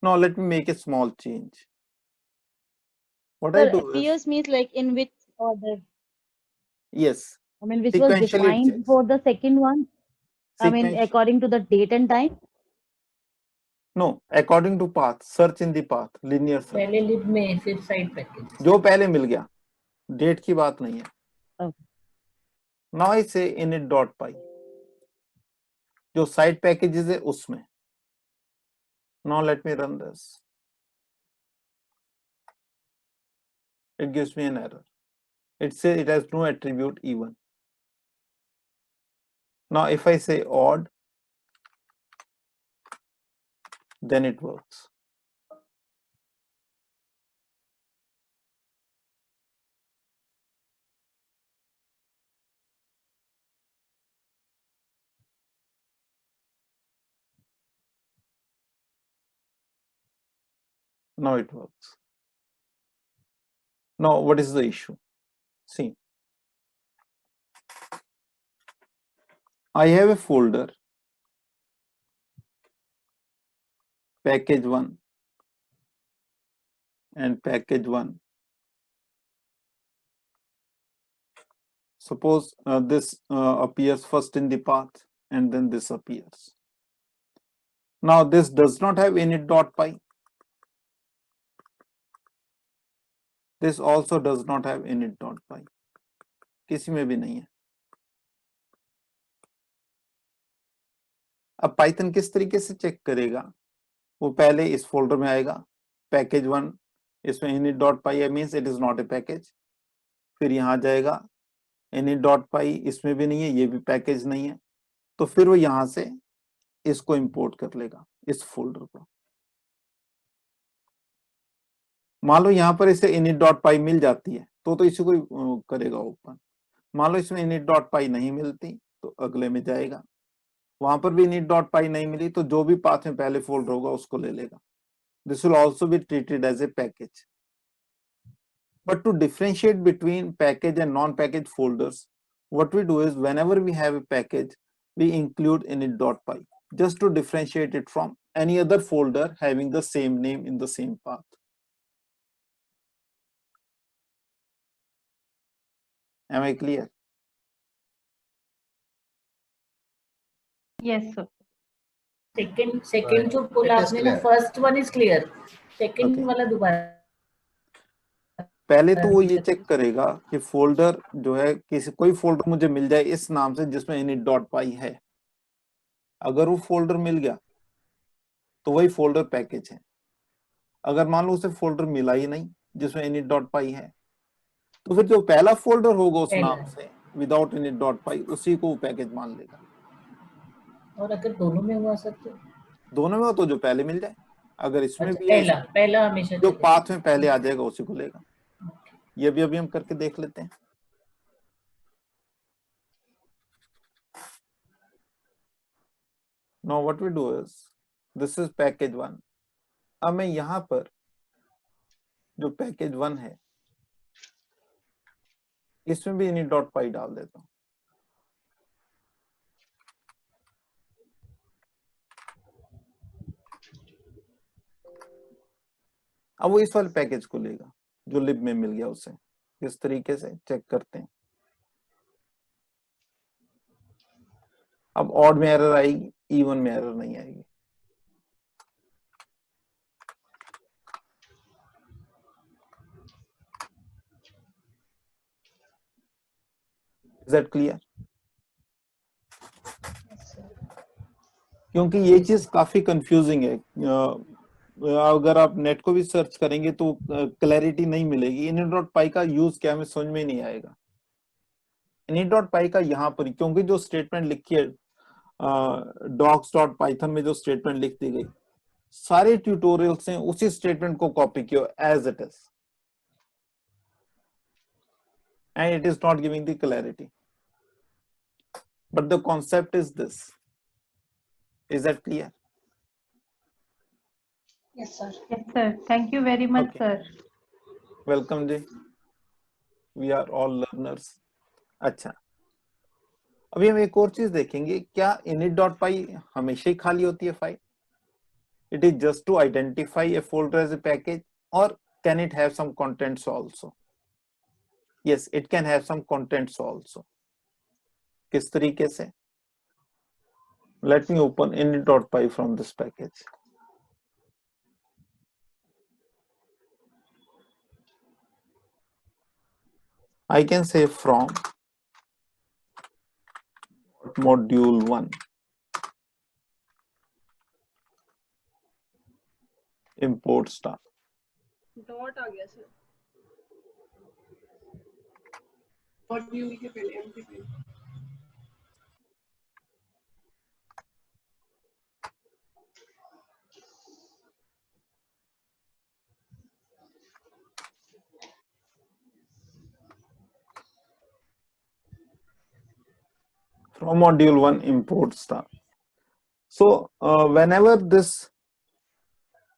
Now let me make a small change. What I Sir, do is, appears means like in which order? yes, I mean, which was sequentially it defined checks. for the second one. I mean, Sequential. according to the date and time. No, according to path, search in the path, linear search. पहले lib में फिर side package. जो पहले मिल गया, date की बात नहीं है. Okay. Now I say init.py. जो side packages है उसमें. Now let me run this. It gives me an error. It says it has no attribute even. Now if I say odd, then it works. Now it works. Now what is the issue? See, I have a folder, package 1 and package 1. Suppose this appears first in the path and then this appears. Now this does not have init.py. This also does not have init.py. किसी में भी नहीं है. अब Python किस तरीके से check करेगा? वो पहले इस फोल्डर में आएगा, package 1, इसमें init.py है, means it is not a package. फिर यहाँ जाएगा, init.py इसमें भी नहीं है, ये भी पैकेज नहीं है, तो फिर वो यहाँ से इसको इंपोर्ट कर लेगा, इस फोल्डर को. मान लो यहाँ पर इसे init.py मिल जाती है तो इसी को करेगा ओपन. मान लो इसमें init.py नहीं मिलती तो अगले में जाएगा, वहां पर भी init.py नहीं मिली तो जो भी पाथ में पहले फोल्डर होगा उसको ले लेगा. This will also be treated as a package. But to differentiate between package and non-package folders, what we do is whenever we have a package, we include init.py just to differentiate it from any other folder having the same name in the same path. Am I clear? Yes, sir. Second जो बोला आपने ना, first one is clear. Second वाला दोबारा. पहले तो वो ये चेक करेगा कि फोल्डर जो है, किसी कोई फोल्डर मुझे मिल जाए इस नाम से जिसमें init.py है. अगर वो फोल्डर मिल गया तो वही फोल्डर पैकेज है. अगर मान लो उसे फोल्डर मिला ही नहीं जिसमें init.py है, तो फिर जो पहला फोल्डर होगा उस नाम से विदाउट init.py उसी को पैकेज मान लेगा. और अगर दोनों में हुआ सर तो? दोनों में हो तो जो पहले मिल जाए. अगर इसमें अच्छा, भी है, पहला हमेशा जो पाथ में पहले आ जाएगा उसी को लेगा. ये भी अभी हम करके देख लेते हैं. Now what we do is, this is package 1. अब मैं यहाँ पर जो package 1 है इसमें भी init.py डाल देता हूँ. अब वो इस वाले पैकेज को लेगा जो लिब में मिल गया उसे. इस तरीके से चेक करते हैं. अब ऑड में एरर आएगी, इवन में एरर नहीं आएगी. Is that clear? क्योंकि ये चीज काफी कंफ्यूजिंग है. अगर आप नेट को भी सर्च करेंगे तो क्लैरिटी नहीं मिलेगी. init.py का यूज क्या, हमें समझ में नहीं आएगा. init.py का यहाँ पर, क्योंकि जो स्टेटमेंट लिखी है docs.python में जो स्टेटमेंट लिख दी गई, सारे ट्यूटोरियल्स हैं उसी स्टेटमेंट को कॉपी किया as it is, and it is not giving the clarity. But the concept is this. Is that clear? Yes, sir. Yes, sir. Thank you very much, Okay. sir. Welcome ji. We are all learners. अच्छा, अभी हम एक और चीज देखेंगे. क्या init.py हमेशा ही खाली होती है file? it is just to identify a folder as a package, or can it have some contents also? Yes, it can have some contents also. किस तरीके से? Let me open init.py from this package. I can say from module 1 import star. Dot आ गया sir, module के पहले M के पहले। From module 1 import star. So whenever this,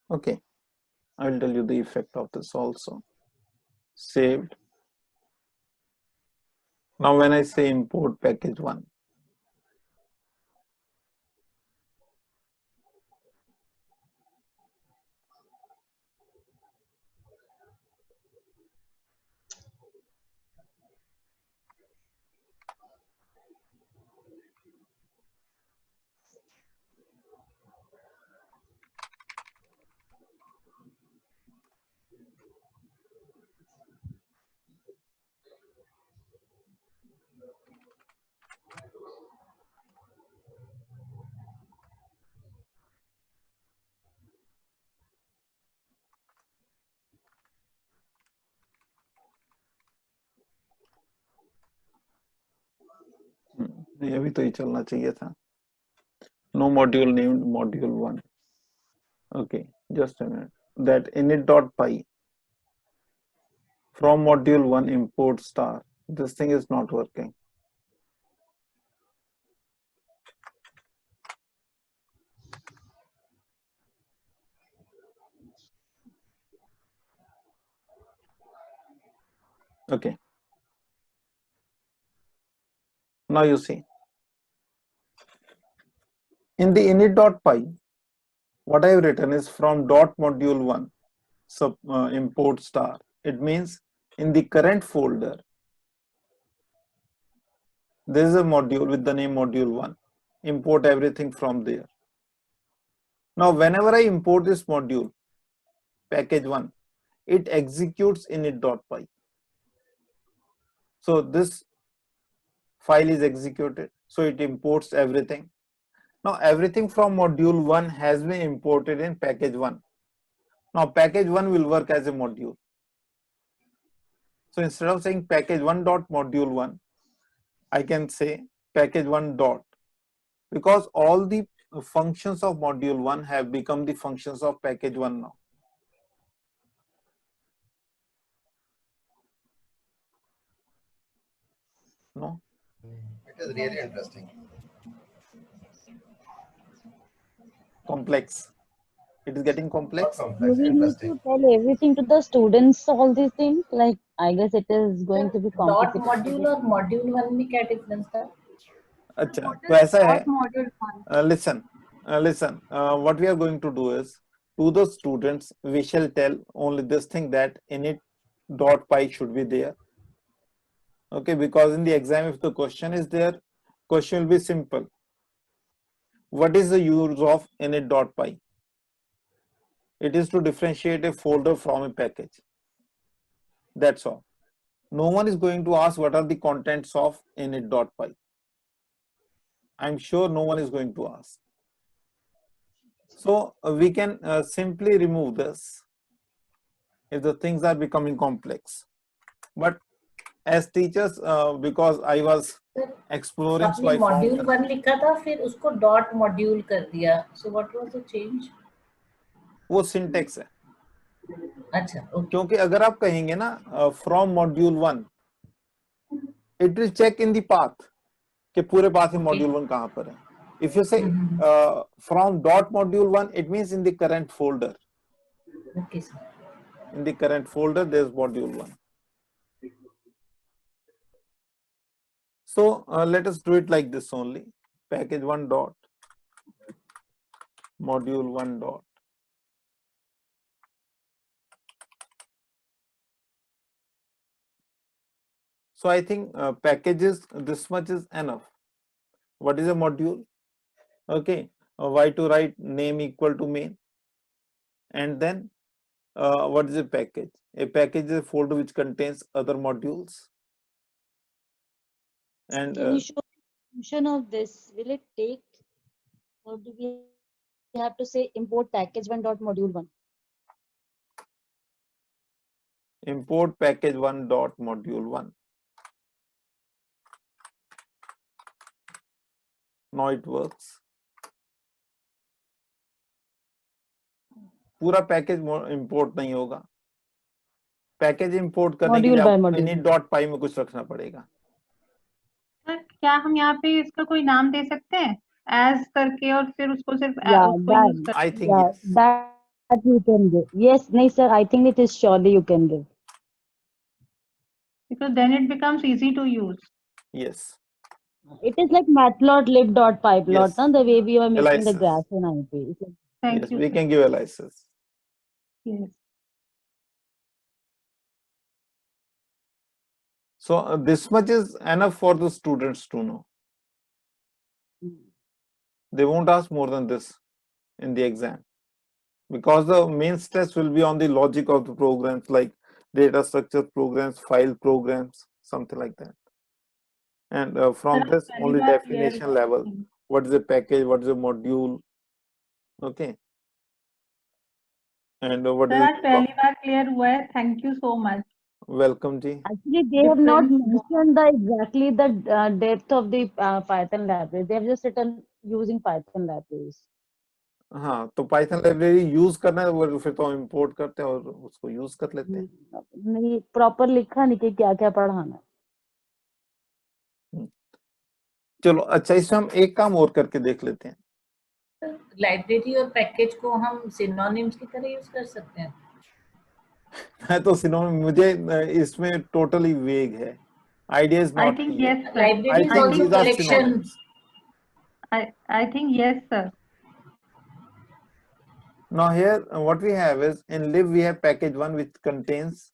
okay, I will tell you the effect of this also. Saved. Now when I say import package 1, ये भी तो ही चलना चाहिए था. No module named module 1. Okay, just a minute. That init.py from module 1 import star. This thing is not working. Okay. Now you see. In the init.py, what I have written is from dot module 1 import star. It means in the current folder, there is a module with the name module 1. Import everything from there. Now, whenever I import this module, package 1, it executes init.py. So this file is executed. So it imports everything. Now everything from module 1 has been imported in package 1. Now package 1 will work as a module. So instead of saying package 1 dot module 1, I can say package 1 dot, because all the functions of module 1 have become the functions of package 1 now. No? It is really interesting. Complex. It is getting complex. Do we need to tell everything to the students, all these things? Like, I guess it is going to be dot complicated. Module और module 1 में क्या difference था? अच्छा, तो ऐसा है. Listen. What we are going to do is, to the students, we shall tell only this thing that init.py should be there. Okay, because in the exam, if the question is there, question will be simple. What is the use of init.py? It is to differentiate a folder from a package. That's all. No one is going to ask what are the contents of init.py. I'm sure no one is going to ask. So we can simply remove this if the things are becoming complex. But as teachers, because I was exploring, so I found module 1 लिखा था, फिर उसको dot module कर दिया. So what was the change? वो syntax है. अच्छा, क्योंकि अगर आप कहेंगे ना from module 1, it will check in the path कि पूरे पाथ में मॉड्यूल 1 कहां पर है. If you say from dot module 1, it means in the current folder. Okay sir. In the current folder, there's module 1. So let us do it like this only. Package 1 dot module 1 dot So I think packages, this much is enough. What is a module? Okay, why to write name equal to main? And then what is a package? A package is a folder which contains other modules. And Can you show the function of this? Will it take, or do we have to say import package one dot module one? import package one dot module one. Now it works. पूरा package import नहीं होगा. Package import करने के लिए init.py में कुछ रखना पड़ेगा. सर क्या हम यहाँ पे इसका कोई नाम दे सकते हैं as करके और फिर उसको सिर्फ I think yes. That you can give. Yes, no sir, I think it is surely you can give. Because then it becomes easy to use. Yes. It is like matplotlib.py plot, Yes. The way we are making the Elices. graph in IP. Thank Yes, you. we can give elices. Yes. So this much is enough for the students to know. They won't ask more than this in the exam, because the main stress will be on the logic of the programs, like data structure programs, file programs, something like that. And from Sir, this only very definition clear. level, what is a package, what is a module, okay, and what is Sir, it? पहली बार clear हुआ है. Thank you so much. Welcome ji. Actually, they have not mentioned exactly the depth of the Python library. They have just written using Python libraries. हाँ, तो Python library use करना है वो फिर तो हम इंपोर्ट करते हैं और उसको यूज कर लेते हैं. नहीं प्रॉपर लिखा नहीं कि क्या क्या पढ़ाना. चलो अच्छा, इसमें हम एक काम और करके देख लेते हैं. लाइब्रेरी और पैकेज को हम सिनोनिम्स की तरह यूज कर सकते हैं. मैं तो सिनोनिम, मुझे इसमें टोटली वेग है. Idea is not I think clear. yes, sir. Library is also these are collection. synonyms. I think yes, sir. Now here what we have is in lib we have package one which contains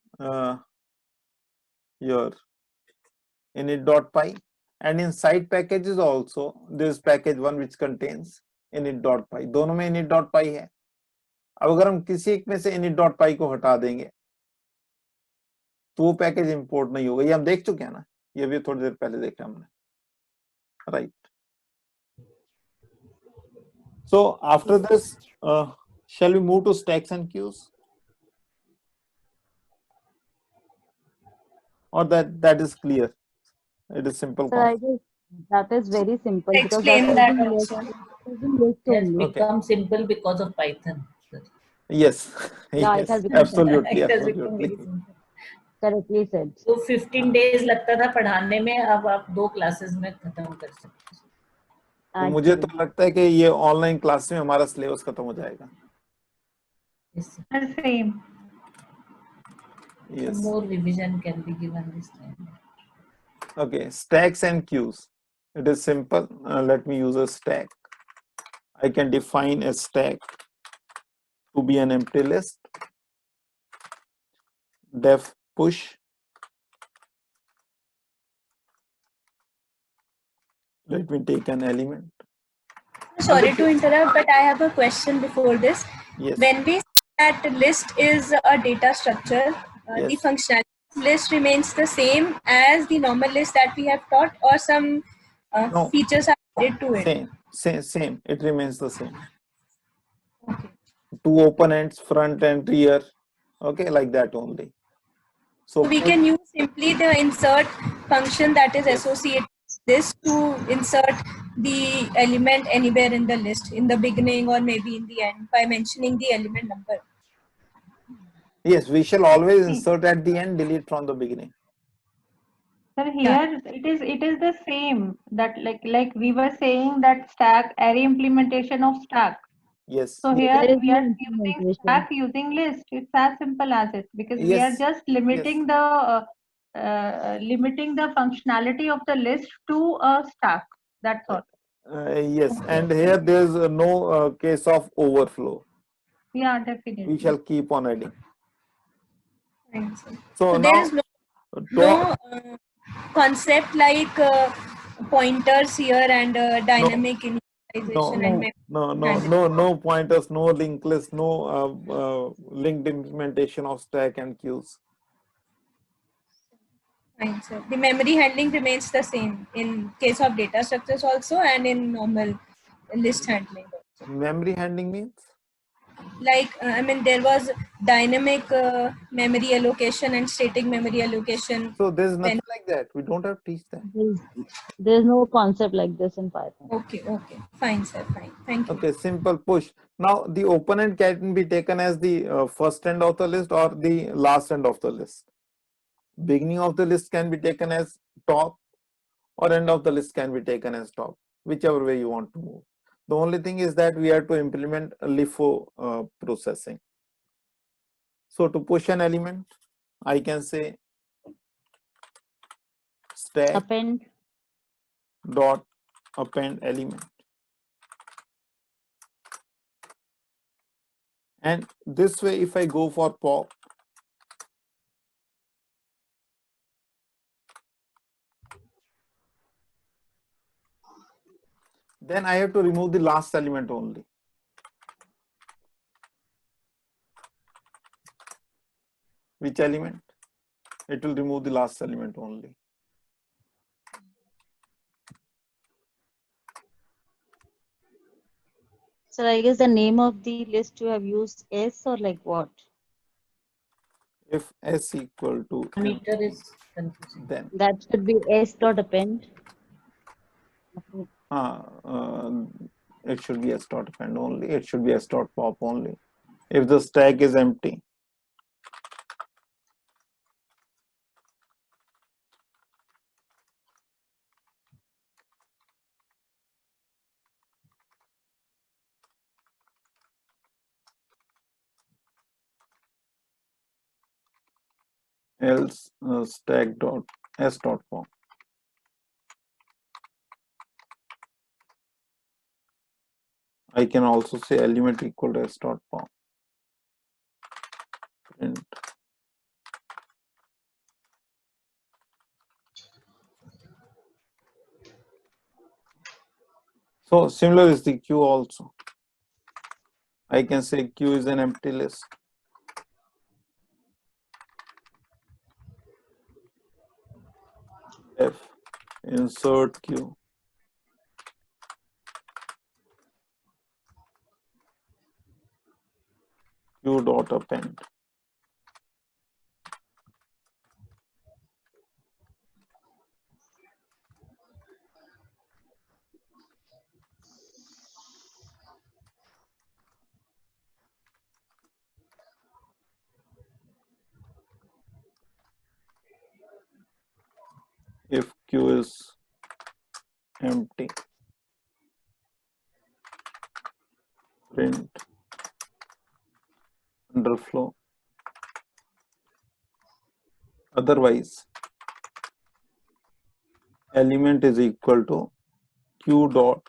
your init.py, and in side packages also there is package one which contains init.py. दोनों में init.py है. अब अगर हम किसी एक में से init.py को हटा देंगे तो वो पैकेज इंपोर्ट नहीं होगा. ये हम देख चुके हैं ना, ये भी थोड़ी देर पहले देखा हमने, right. So after this, shall we move to stacks and queues, or that is clear? It is simple. So I guess that is very simple. Explain that also. It has become simple because of Python. Yes, Yeah, yes, it has become absolutely, It has become absolutely. very simple. Correctly said. तो 15 days लगता था पढ़ाने में, अब आप 2 classes में खत्म कर सकते हैं. तो मुझे तो लगता है कि ये ऑनलाइन क्लास में हमारा सिलेबस खत्म हो जाएगा. Same. Yes. More revision can be given this time. Okay, stacks and queues. It is simple. Let me use a stack. I can define a stack to be an empty list. Def push. Let me take an element. Sorry to interrupt, but I have a question before this. Yes. When we say that list is a data structure, the Yes. functionality list remains the same as the normal list that we have taught, or some No. features are added to it? Same. It remains the same. Two open ends, front and rear. Okay, like that only. So we can use simply the insert function that is associated with this to insert the element anywhere in the list, in the beginning or maybe in the end, by mentioning the element number. Yes, we shall always insert at the end, delete from the beginning. Sir, here it is the same, that like we were saying that stack, array implementation of stack. Yes. So There here is we no are using implementation. stack using list. It's as simple as it, because we are Yes. just limiting the functionality of the list to a stack. That's all. Yes, and here there is no case of overflow. Yeah, definitely. We shall keep on adding. Right, sir. So So now, there is no concept like pointers here and dynamic initialization and memory handling. No pointers, no linked list, no linked implementation of stack and queues. Fine, sir. The memory handling remains the same in case of data structures also and in normal list handling. Memory handling means? Like, I mean, there was dynamic memory allocation and static memory allocation. So there's nothing like that. We don't have to teach that. There's no concept like this in Python. Okay. Fine, sir. Fine. Thank you. Okay, simple push. Now the open end can be taken as the first end of the list or the last end of the list. Beginning of the list can be taken as top or end of the list can be taken as top, whichever way you want to move. The only thing is that we have to implement LIFO processing. So to push an element, I can say stack Append dot append element. And this way, if I go for pop, then I have to remove the last element only. Which element? It will remove the last element only. So I guess the name of the list you have used S or like what? If S equal to Meter is confusing. then That should be S dot append. it should be S dot append only. It should be S dot pop only. If the stack is empty, else stack dot S dot pop. I can also say element equal to S dot pop. Print. So similar is the queue also. I can say queue is an empty list. F insert queue. Queue dot append. If queue is empty, print underflow. Otherwise, element is equal to queue dot